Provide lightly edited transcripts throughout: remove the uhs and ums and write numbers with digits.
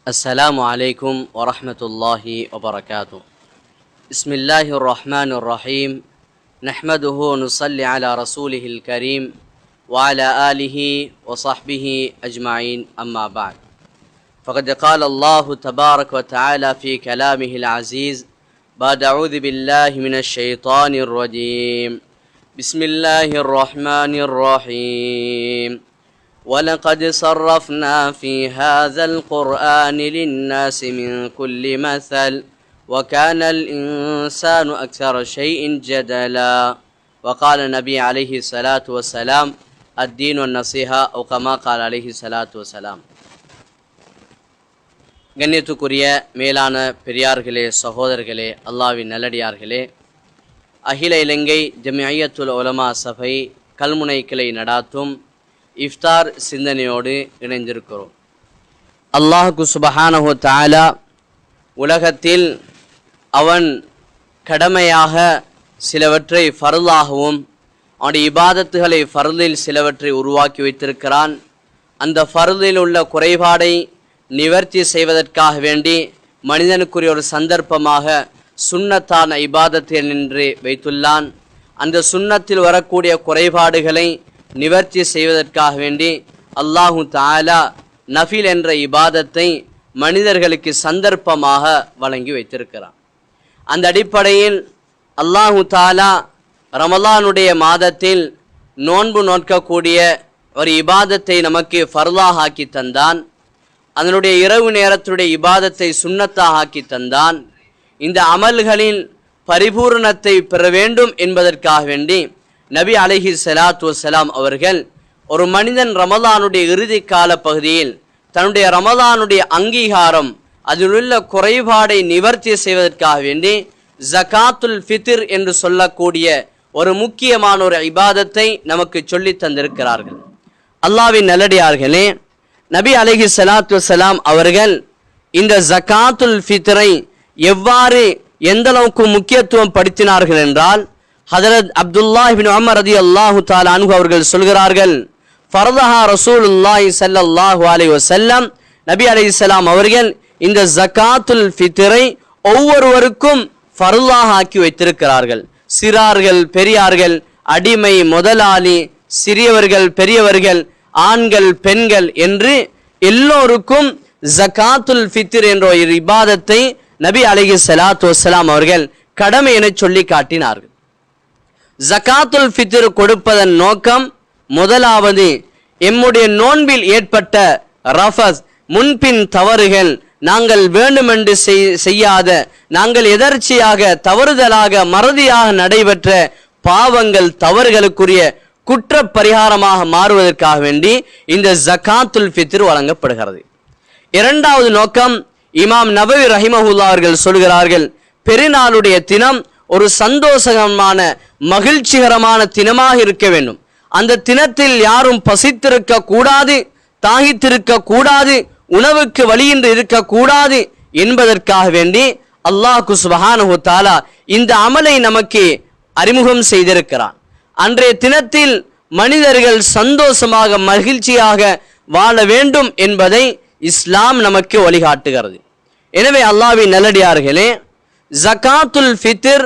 السلام عليكم ورحمة الله وبركاته. بسم الله الرحمن الرحيم. نحمده ونصلي على رسوله الكريم وعلى آله وصحبه أجمعين، أما بعد. فقد قال الله تبارك وتعالى في كلامه العزيز بعد أعوذ بالله من الشيطان الرجيم. بسم الله الرحمن الرحيم. وَلَقَدْ صَرَّفْنَا فِي هَذَا الْقُرْآنِ لِلنَّاسِ مِنْ كُلِّ مَثَلٍ وَكَانَ الْإِنسَانُ أَكْثَرَ شَيْءٍ جَدَلًا. وقال النبي عليه الصلاة والسلام الدين والنصيحة أو كما قال عليه الصلاة والسلام. கண்ணியத்துக்குரிய மேலான பெரியார்களே, சகோதரர்களே, அல்லாஹ்வின் நல்லடியார்களே, அகில இலங்கை ஜமிஅய்யத்துல் உலமா சபை கல்முனை கிளை நடாத்தும் இஃப்தார் சிந்தனையோடு இணைந்திருக்கிறோம். அல்லாஹ்வுக்கு சுப்ஹானஹு வ தஆலா உலகத்தில் அவன் கடமையாக சிலவற்றை ஃபர்லாகவும் அவனுடைய இபாதத்துகளை ஃபர்லில் சிலவற்றை உருவாக்கி வைத்திருக்கிறான். அந்த ஃபர்லில் உள்ள குறைபாடை நிவர்த்தி செய்வதற்காக வேண்டி மனிதனுக்குரிய ஒரு சந்தர்ப்பமாக சுன்னத்தான இபாதத்தை நின்று வைத்துள்ளான். அந்த சுன்னத்தில் வரக்கூடிய குறைபாடுகளை நிவர்த்தி செய்வதற்காக வேண்டி அல்லாஹு தஆலா நஃபில் என்ற இபாதத்தை மனிதர்களுக்கு சந்தர்ப்பமாக வழங்கி வைத்திருக்கிறான். அந்த அடிப்படையில் அல்லாஹு தஆலா ரமலானுடைய மாதத்தில் நோன்பு நோக்கக்கூடிய ஒரு இபாதத்தை நமக்கு ஃபர்லாக ஆக்கி தந்தான். அதனுடைய இரவு நேரத்துடைய இபாதத்தை சுன்னத்தாக ஆக்கி தந்தான். இந்த அமல்களின் பரிபூரணத்தை பெற வேண்டும் என்பதற்காக வேண்டி நபி அலைஹி ஸலாத்து வஸ்ஸலாம் அவர்கள் ஒரு மனிதன் ரமலானுடைய இறுதி கால பகுதியில் தன்னுடைய ரமலானுடைய அங்கீகாரம் அதிலுள்ள குறைபாடை நிவர்த்தி செய்வதற்காக வேண்டி ஜகாத்துல் ஃபித்ர் என்று சொல்லக்கூடிய ஒரு முக்கியமான ஒரு இபாதத்தை நமக்கு சொல்லி தந்திருக்கிறார்கள். அல்லாஹ்வின் நல்லடியார்களே, நபி அலைஹி ஸலாத்து வஸ்ஸலாம் அவர்கள் இந்த ஜகாத்துல் ஃபித்ரை எவ்வாறு எந்த அளவுக்கு முக்கியத்துவம் படுத்தினார்கள் என்றால், ஹதரத் அப்துல்லாஹ் இப்னு உமர் ரலியல்லாஹு தஆலா அன்ஹு அவர்கள் சொல்கிறார்கள், ஃபர்தஹா ரசூலுல்லாஹி ஸல்லல்லாஹு அலைஹி வஸல்லம், நபி அலைஹிஸ்ஸலாம் அவர்கள் இந்த ஜகாத்துல் ஃபித்ரை ஒவ்வொருவருக்கும் ஃபர்லாக ஆக்கி வைத்திருக்கிறார்கள். சிறார்கள், பெரியார்கள், அடிமை, முதலாளி, சிறியவர்கள், பெரியவர்கள், ஆண்கள், பெண்கள் என்று எல்லோருக்கும் ஜகாத்துல் ஃபித்ர் என்ற ஒரு இபாதத்தை நபி அலைஹி ஸலாத்து வஸ்ஸலாம் அவர்கள் கடமை என சொல்லி காட்டினார்கள். ஜகாத்துல் ஃபித்ர் கொடுப்பதன் நோக்கம் முதலாவது எம்முடைய நோன்பில் ஏற்பட்ட ரஃபஸ், முன்பின் தவறுகள், நாங்கள் வேண்டுமென்று செய்யாத, நாங்கள் எதர்ச்சியாக தவறுதலாக மறதியாக நடைபெற்ற பாவங்கள், தவறுகளுக்குரிய குற்ற பரிகாரமாக மாறுவதற்காக வேண்டி இந்த ஜகாத்துல் ஃபித்ர் வழங்கப்படுகிறது. இரண்டாவது நோக்கம், இமாம் நபவி ரஹிமஹுல்லா அவர்கள் சொல்கிறார்கள், பெருநாளுடைய தினம் ஒரு சந்தோஷமான மகிழ்ச்சிகரமான தினமாக இருக்க வேண்டும். அந்த தினத்தில் யாரும் பசித்திருக்க கூடாது, தாகித்திருக்க கூடாது, உணவுக்கு வழியின்றி இருக்கக்கூடாது என்பதற்காக வேண்டி அல்லாஹ் சுப்ஹானஹு வ தஆலா இந்த அமலை நமக்கு அறிமுகம் செய்திருக்கிறான். அன்றைய தினத்தில் மனிதர்கள் சந்தோஷமாக மகிழ்ச்சியாக வாழ வேண்டும் என்பதை இஸ்லாம் நமக்கு வழிகாட்டுகிறது. எனவே அல்லாஹ்வின் நல்லடியார்களே, ஜகாத்துல் ஃபித்ர்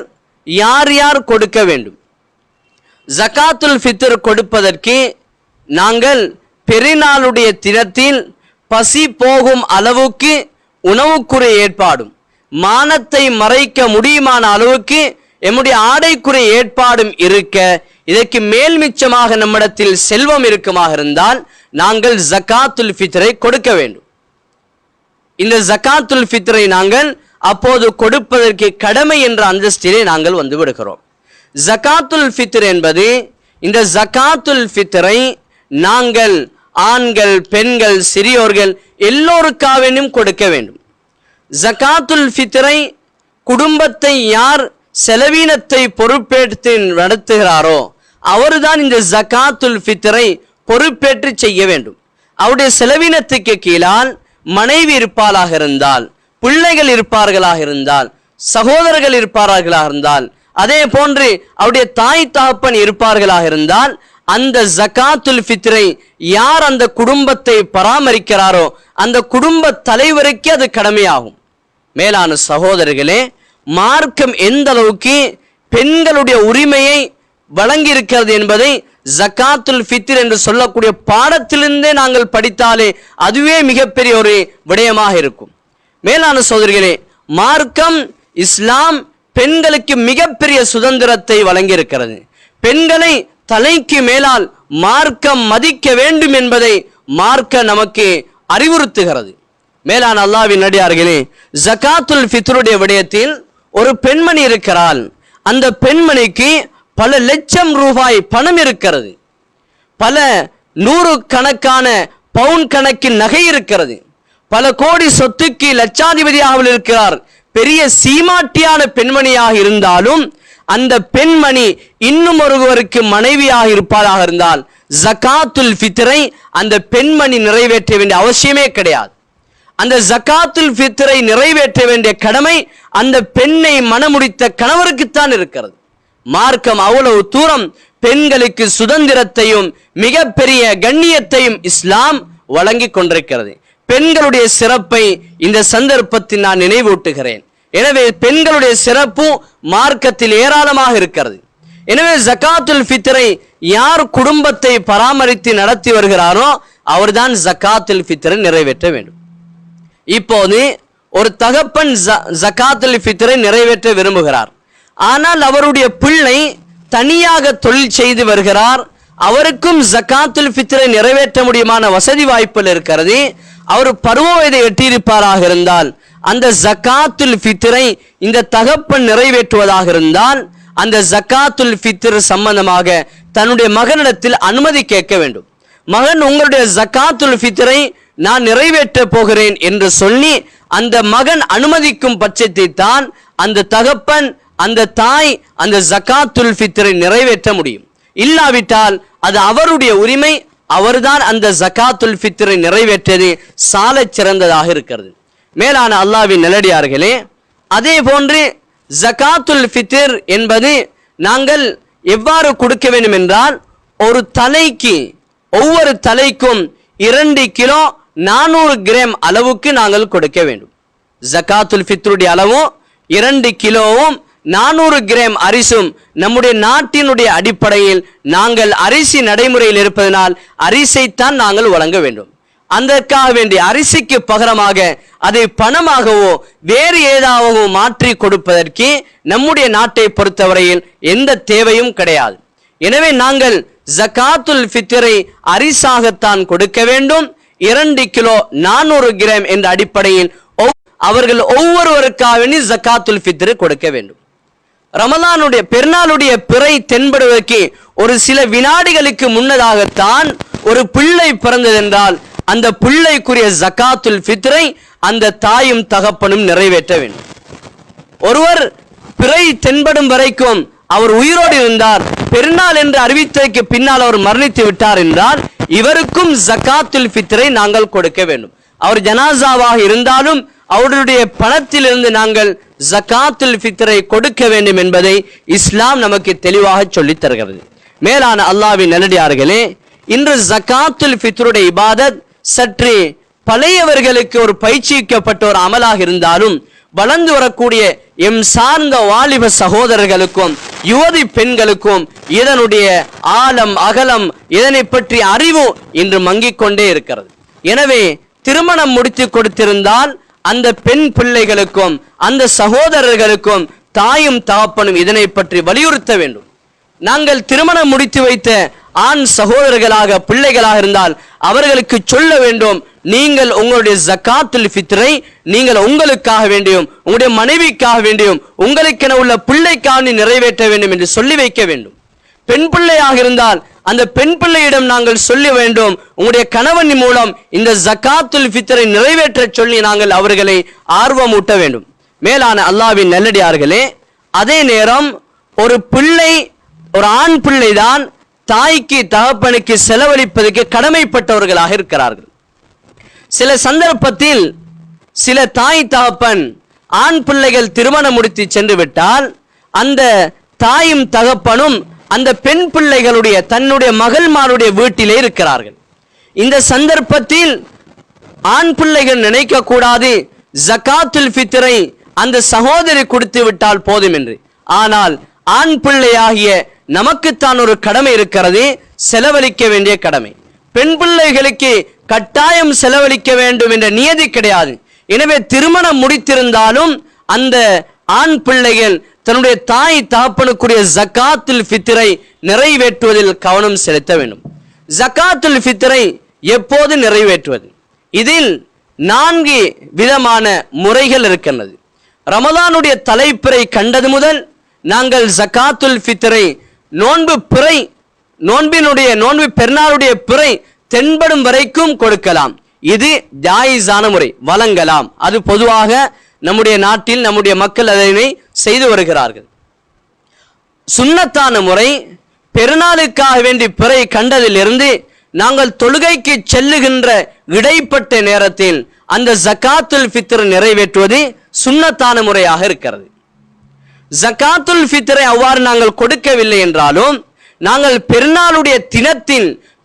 யார் யார் கொடுக்க வேண்டும்? ஜகாத்துல் ஃபித்ர் கொடுப்பதற்கு நாங்கள் பெருநாளுடைய தினத்தில் பசி போகும் அளவுக்கு உணவுக்குரிய ஏற்பாடும், மானத்தை மறைக்க முடியுமான அளவுக்கு எம்முடைய ஆடைக்குரிய ஏற்பாடும் இருக்க, இதற்கு மேல் மிச்சமாக நம்மிடத்தில் செல்வம் இருக்குமாக இருந்தால் நாங்கள் ஜகாத்துல் ஃபித்ரை கொடுக்க வேண்டும். இந்த ஜகாத்துல் ஃபித்ரை நாங்கள் அப்போது கொடுப்பதற்கு கடமை என்ற அந்தஸ்திலே நாங்கள் வந்து விடுகிறோம். ஜகாத்துல் ஃபித்ர் என்பது, இந்த ஜகாத்துல் ஃபித்ரை நாங்கள் ஆண்கள், பெண்கள், சிறியோர்கள் எல்லோருக்காகவும் கொடுக்க வேண்டும். ஜகாத்துல் ஃபித்ரை குடும்பத்தை யார் செலவீனத்தை பொறுப்பேற்று நடத்துகிறாரோ அவர்தான் இந்த ஜகாத்துல் ஃபித்ரை பொறுப்பேற்று செய்ய வேண்டும். அவருடைய செலவீனத்துக்கு கீழால் மனைவி இருப்பாளாக இருந்தால், பிள்ளைகள் இருப்பார்களாக இருந்தால், சகோதரர்கள் இருப்பார்களாக இருந்தால், அதே போன்று அவருடைய தாய் தகப்பன் இருப்பார்களாக இருந்தால் அந்த ஜகாத்துல் ஃபித்ரை யார் அந்த குடும்பத்தை பராமரிக்கிறாரோ அந்த குடும்ப தலைவருக்கு அது கடமையாகும். மேலான சகோதரர்களே, மார்க்கம் எந்த அளவுக்கு பெண்களுடைய உரிமையை வழங்கி இருக்கிறது என்பதை ஜகாத்துல் ஃபித்ர் என்று சொல்லக்கூடிய பாடத்திலிருந்தே நாங்கள் படித்தாலே அதுவே மிகப்பெரிய ஒரு விடயமாக இருக்கும். மேலான சகோதரர்களே, மார்க்கம் இஸ்லாம் பெண்களுக்கு மிகப்பெரிய சுதந்திரத்தை வழங்கி இருக்கிறது. பெண்களை தலைக்கு மேலால் மார்க்கம் மதிக்க வேண்டும் என்பதை மார்க்க நமக்கு அறிவுறுத்துகிறது. மேலான அல்லாஹ்வின் அடியார்களே, ஜகாத்துல் ஃபித்ருடைய விடயத்தில் ஒரு பெண்மணி இருக்கிறாள். அந்த பெண்மணிக்கு பல லட்சம் ரூபாய் பணம் இருக்கிறது, பல நூறு கணக்கான பவுன் கணக்கின் நகை இருக்கிறது, பல கோடி சொத்துக்கு லட்சாதிபதியாக இருக்கிறார். பெரிய சீமாட்டியான பெண்மணியாக இருந்தாலும் அந்த பெண்மணி இன்னும் ஒருவருக்கு மனைவியாக இருப்பதாக இருந்தால் ஜகாத்துல் ஃபித்ரை அந்த பெண்மணி நிறைவேற்ற வேண்டிய அவசியமே கிடையாது. அந்த ஜகாத்துல் ஃபித்ரை நிறைவேற்ற வேண்டிய கடமை அந்த பெண்ணை மணமுடித்த கணவருக்குத்தான் இருக்கிறது. மார்க்கம் அவ்வளவு தூரம் பெண்களுக்கு சுதந்திரத்தையும் மிகப்பெரிய கண்ணியத்தையும் இஸ்லாம் வழங்கி கொண்டிருக்கிறது. பெண்களுடைய சிறப்பை இந்த சந்தர்ப்பத்தில் நான் நினைவூட்டுகிறேன். எனவே பெண்களுடைய சிறப்பு மார்க்கத்தில் ஏராளமாக இருக்கிறது. எனவே ஜகாத்துல் ஃபித்ரை யார் குடும்பத்தை பராமரித்து நடத்தி வருகிறாரோ அவர்தான் ஜகாத்துல் ஃபித்ரை நிறைவேற்ற வேண்டும். இப்போது ஒரு தகப்பன் ஜகாத்துல் ஃபித்ரை நிறைவேற்ற விரும்புகிறார். ஆனால் அவருடைய பிள்ளை தனியாக தொழில் செய்து வருகிறார். அவருக்கும் ஜகாத்துல் ஃபித்ரை நிறைவேற்ற முடியுமான வசதி வாய்ப்புகள் இருக்கிறது. அவர் பருவ வயதை எட்டியிருப்பாராக இருந்தால் அந்த ஜகாத்துல் ஃபித்ரை இந்த தகப்பன் நிறைவேற்றுவதாக இருந்தால் அந்த ஜகாத்துல் ஃபித்ர் சம்பந்தமாக தன்னுடைய மகனிடத்தில் அனுமதி கேட்க வேண்டும். மகன், உங்களுடைய ஜகாத்துல் ஃபித்ரை நான் நிறைவேற்ற போகிறேன் என்று சொல்லி அந்த மகன் அனுமதிக்கும் பட்சத்தை தான் அந்த தகப்பன் அந்த தாய் அந்த ஜகாத்துல் ஃபித்ரை நிறைவேற்ற முடியும். இல்லாவிட்டால் அது அவருடைய உரிமை. அவர்தான் அந்த ஜகாத்துல் ஃபித்ரை நிறைவேற்றது சாலச் சிறந்ததாக இருக்கிறது. மேலான அல்லாஹ்வின் நல்லடியார்களே, அதே போன்று ஜகாத்துல் ஃபித்ர் என்பது நாங்கள் எவ்வாறு கொடுக்க வேண்டும் என்றால் ஒரு தலைக்கு ஒவ்வொரு தலைக்கும் 2 கிலோ 400 கிராம் அளவுக்கு நாங்கள் கொடுக்க வேண்டும். ஜகாத்துல் ஃபித்ருடைய அளவும் 2 கிலோவும் 400 கிராம் அரிசும் நம்முடைய நாட்டினுடைய அடிப்படையில் நாங்கள் அரிசி நடைமுறையில் இருப்பதனால் அரிசைத்தான் நாங்கள் வழங்க வேண்டும். அதற்காக வேண்டிய அரிசிக்கு பகரமாக அதை பணமாகவோ வேறு ஏதாவதோ மாற்றி கொடுப்பதற்கு நம்முடைய நாட்டை பொறுத்தவரையில் எந்த தேவையும் கிடையாது. எனவே நாங்கள் ஜகாத்துல் ஃபித்ரை அரிசாகத்தான் கொடுக்க வேண்டும். 2 கிலோ 400 கிராம் என்ற அடிப்படையில் அவர்கள் ஒவ்வொருவருக்காக ஜகாத்துல் ஃபித்ரை கொடுக்க வேண்டும். ரமலானுடைய பெருநாளுடைய பிறை தென்படுவதற்கு ஒரு சில வினாடிகளுக்கு முன்னதாகத்தான் ஒரு பிள்ளை பிறந்ததென்றால் அந்த பிள்ளைக்குரிய ஜகாத்துல் ஃபித்ரை அந்த தாயும் தகப்பனும் நிறைவேற்ற வேண்டும். ஒருவர் பிறை தென்படும் வரைக்கும் அவர் உயிரோடு இருந்தார், பெருநாள் என்று அறிவித்ததற்கு பின்னால் அவர் மரணித்து விட்டார் என்றால் இவருக்கும் ஜகாத்துல் ஃபித்ரை நாங்கள் கொடுக்க வேண்டும். அவர் ஜனாசாவாக இருந்தாலும் அவருடைய பணத்திலிருந்து நாங்கள் ஜகாத்துல் ஃபித்ரை கொடுக்க வேண்டும் என்பதை இஸ்லாம் நமக்கு தெளிவாக சொல்லித் தருகிறது. மேலான அல்லாஹ்வின் நல்லடியார்களே, இன்று ஜகாத்துல் ஃபித்ருடைய இபாதத் சற்று பழையவர்களுக்கு ஒரு பயிற்சிக்கப்பட்ட ஒரு அமலாக இருந்தாலும் வளர்ந்து வரக்கூடிய எம் சார்ந்த வாலிப சகோதரர்களுக்கும் யுவதி பெண்களுக்கும் இதனுடைய ஆழம் அகலம் இதனை பற்றி அறிவு இன்று மங்கிக் கொண்டே இருக்கிறது. எனவே திருமணம் முடித்து கொடுத்திருந்தால் அந்த பெண் பிள்ளைகளுக்கும் அந்த சகோதரர்களுக்கும் தாயும் தகப்பனும் இதனை பற்றி வலியுறுத்த வேண்டும். நாங்கள் திருமணம் முடித்து வைத்த ஆண் சகோதரர்களாக பிள்ளைகளாக இருந்தால் அவர்களுக்கு சொல்ல வேண்டும், நீங்கள் உங்களுடைய ஜகாத்துல் ஃபித்ரை நீங்கள் உங்களுக்காக வேண்டியும் உங்களுடைய மனைவிக்காக வேண்டியும் உங்களுக்கென உள்ள பிள்ளைக்காக நிறைவேற்ற வேண்டும் என்று சொல்லி வைக்க வேண்டும். பெண் பிள்ளையாக இருந்தால் அந்த பெண் பிள்ளையிடம் நாங்கள் சொல்ல வேண்டும், உங்களுடைய கணவன் மூலம் இந்த ஜகாத்துல் ஃபித்ரை நிறைவேற்ற சொல்லி நாங்கள் அவர்களை ஆர்வமூட்ட வேண்டும். மேலான அல்லாஹ்வின் நல்லடியார்களே, அதே நேரம் ஒரு பிள்ளை ஒரு ஆண் பிள்ளைதான் தாய்க்கு தகப்பனுக்கு செலவழிப்பதற்கு கடமைப்பட்டவர்களாக இருக்கிறார்கள். சில சந்தர்ப்பத்தில் சில தாய் தகப்பன் ஆண் பிள்ளைகள் திருமணம் முடித்து சென்று விட்டால் அந்த தாயும் தகப்பனும் அந்த பெண் பிள்ளைகளுடைய தன்னுடைய மகள்மாருடைய வீட்டிலே இருக்கிறார்கள். இந்த சந்தர்ப்பத்தில் ஆண் பிள்ளைகள் நினைக்க கூடாது ஜகாத்துல் ஃபித்ரை அந்த சகோதரி கொடுத்து விட்டால் போதும் என்று. ஆனால் ஆண் பிள்ளையாகிய நமக்குத்தான் ஒரு கடமை இருக்கிறது, செலவழிக்க வேண்டிய கடமை. பெண் பிள்ளைகளுக்கு கட்டாயம் செலவழிக்க வேண்டும் என்ற நியதி கிடையாது. எனவே திருமணம் முடித்திருந்தாலும் அந்த ஆண் பிள்ளைகள் தன்னுடைய தாய் தகப்பனுக்குரிய ஜகாத்துல் ஃபித்ரை நிறைவேற்றுவதில் கவனம் செலுத்த வேண்டும். ஜகாத்துல் ஃபித்ரை எப்போது நிறைவேற்றுவது? இதில் 4 விதமான முறைகள் இருக்கின்றது. ரமலானுடைய தலைப்பிறை கண்டது முதல் நாங்கள் ஜகாத்துல் ஃபித்ரை நோன்பு பெருநாளுடைய பிறை தென்படும் வரைக்கும் கொடுக்கலாம். இது ஜாயிஸான முறை, வழங்கலாம். அது பொதுவாக நம்முடைய நாட்டில் நம்முடைய மக்கள் அதனை செய்து வருகிறார்கள். சுன்னத்தான முறை பெருநாளுக்காக வேண்டி பிறை கண்டதிலிருந்து நாங்கள் தொழுகைக்கு செல்லுகின்ற இடைப்பட்ட நேரத்தில் அந்த ஜகாத்துல் ஃபித்ர் நிறைவேற்றுவது சுன்னத்தான முறையாக இருக்கிறது. ஜகாத்துல் ஃபித்ரை அவ்வாறு நாங்கள் கொடுக்கவில்லை என்றாலும் நாங்கள்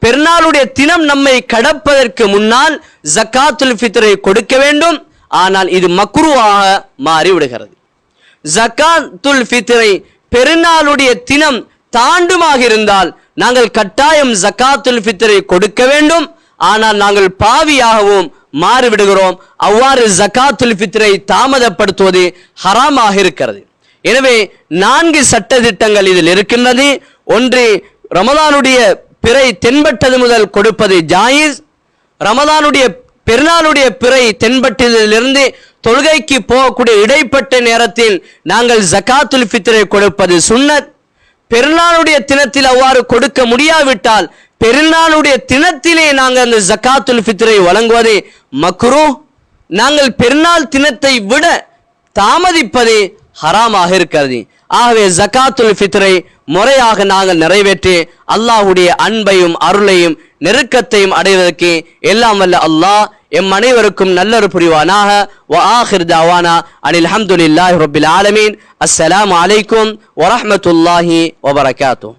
பெருநாளுடைய தினம் நம்மை கடப்பதற்கு முன்னால் ஜகாத்துல் ஃபித்ரை கொடுக்க வேண்டும். ஆனால் இது மக்ரூவாக மாறிவிடுகிறது. ஜகாத்துல் ஃபித்ரை பெருநாளுடைய தினம் தாண்டுமாக இருந்தால் நாங்கள் கட்டாயம் ஜகாத்துல் ஃபித்ரை கொடுக்க வேண்டும். ஆனால் நாங்கள் பாவியாகவும் மாறிவிடுகிறோம். அவ்வாறு ஜகாத்துல் ஃபித்ரை தாமதப்படுத்துவது ஹராமாக இருக்கிறது. எனவே 4 சட்ட திட்டங்கள் இதில் இருக்கின்றது. ஒன்று, ரமலானுடைய பிறை தென்பட்டது முதல் கொடுப்பது ஜாயிஸ். ரமலானுடைய பெருநாளுடைய பிறை தென்பட்டதிலிருந்து தொழுகைக்கு போகக்கூடிய இடைப்பட்ட நேரத்தில் நாங்கள் ஜகாத்துல் ஃபித்ரை கொடுப்பது சுன்னத். பெருநாளுடைய தினத்தில் அவ்வாறு கொடுக்க முடியாவிட்டால் பெருநாளுடைய தினத்திலே நாங்கள் அந்த ஜகாத்துல் ஃபித்ரை வழங்குவது மக்ரூஹ். நாங்கள் பெருநாள் தினத்தை விட தாமதிப்பது ஹராமாக இருக்கிறது. ஆகவே ஜகாத்துல் ஃபித்ரை முறையாக நாங்கள் நிறைவேற்றி அல்லாஹ்வுடைய அன்பையும் அருளையும் நெருக்கத்தையும் அடைவதற்கு எல்லாம் வல்ல அல்லாஹ் எம் அனைவருக்கும் நல்லொரு புரிவானாக. வ ஆகிர் தஅவானா அனில் ஹம்துலில்லாஹி ரப்பில் ஆலமீன். அஸ்ஸலாமு அலைக்கும் வ ரஹ்மத்துல்லாஹி வ பரகாத்துஹு.